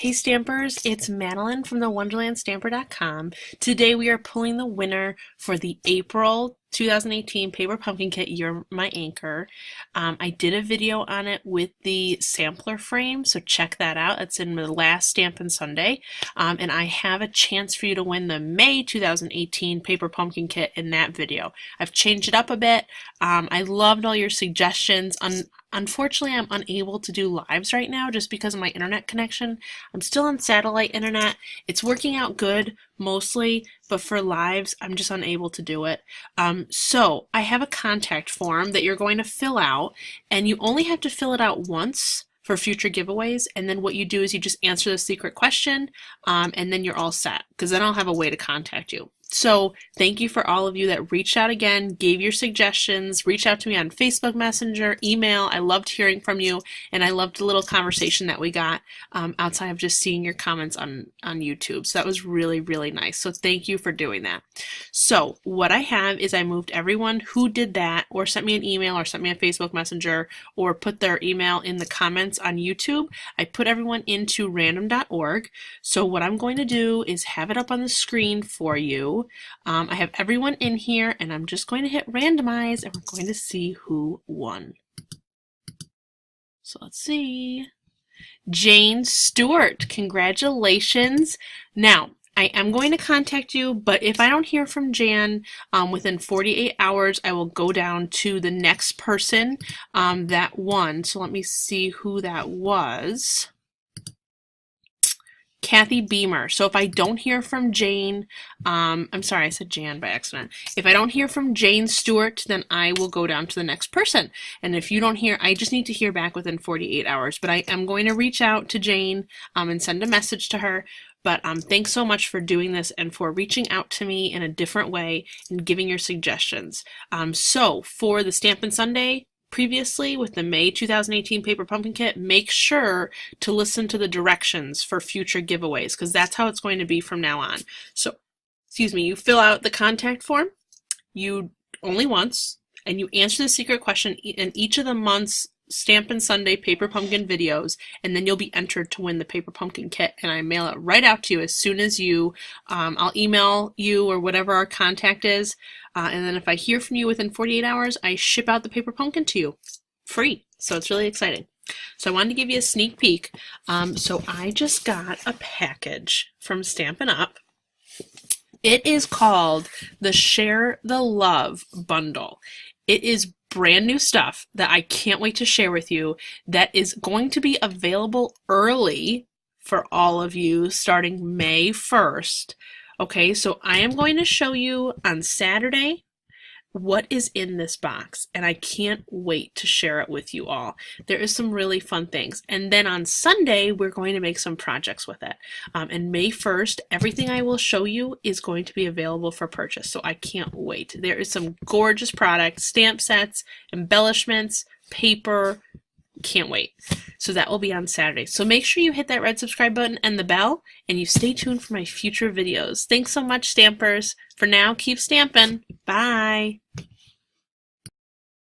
Hey Stampers, it's Madeline from the WonderlandStamper.com. Today we are pulling the winner for the April 2018 Paper Pumpkin Kit, You're My Anchor. I did a video on it with the sampler frame, so check that out. It's in the last Stampin' Sunday. And I have a chance for you to win the May 2018 Paper Pumpkin Kit in that video. I've changed it up a bit. I loved all your suggestions. Unfortunately, I'm unable to do lives right now just because of my internet connection. I'm still on satellite internet. It's working out good mostly, but for lives, I'm just unable to do it. So I have a contact form that you're going to fill out, and you only have to fill it out once for future giveaways, and then what you do is you just answer the secret question, and then you're all set, because then I'll have a way to contact you. So thank you for all of you that reached out again, gave your suggestions, reached out to me on Facebook Messenger, email. I loved hearing from you, and I loved the little conversation that we got outside of just seeing your comments on YouTube. So that was really, really nice. So thank you for doing that. So what I have is I moved everyone who did that or sent me an email or sent me a Facebook Messenger or put their email in the comments on YouTube. I put everyone into random.org. So what I'm going to do is have it up on the screen for you. I have everyone in here, and I'm just going to hit randomize, and we're going to see who won. So let's see. Jane Stewart, congratulations. Now, I am going to contact you, but if I don't hear from Jan within 48 hours, I will go down to the next person that won. So let me see who that was. Kathy Beamer. So if I don't hear from Jane, I'm sorry, I said Jan by accident. If I don't hear from Jane Stewart, then I will go down to the next person. And if you don't hear, I just need to hear back within 48 hours. But I am going to reach out to Jane and send a message to her. But thanks so much for doing this and for reaching out to me in a different way and giving your suggestions. So for the Stampin' Sunday, previously with the May 2018 Paper Pumpkin Kit, make sure to listen to the directions for future giveaways, because that's how it's going to be from now on. So, excuse me, you fill out the contact form, you only once, and you answer the secret question in each of the month's Stampin' Sunday Paper Pumpkin videos, and then you'll be entered to win the Paper Pumpkin Kit, and I mail it right out to you as soon as you, I'll email you or whatever our contact is, and then if I hear from you within 48 hours, I ship out the Paper Pumpkin to you, free, so it's really exciting. So I wanted to give you a sneak peek. So I just got a package from Stampin' Up. It is called the Share the Love Bundle. It is brand new stuff that I can't wait to share with you that is going to be available early for all of you starting May 1st. Okay, so I am going to show you on Saturday what is in this box, and I can't wait to share it with you all. There is some really fun things, and then on Sunday we're going to make some projects with it. And May 1st, everything I will show you is going to be available for purchase, so I can't wait. There is some gorgeous products, stamp sets, embellishments, paper. Can't wait. So that will be on Saturday. So make sure you hit that red subscribe button and the bell, and you stay tuned for my future videos. Thanks so much, Stampers. For now, keep stamping. Bye.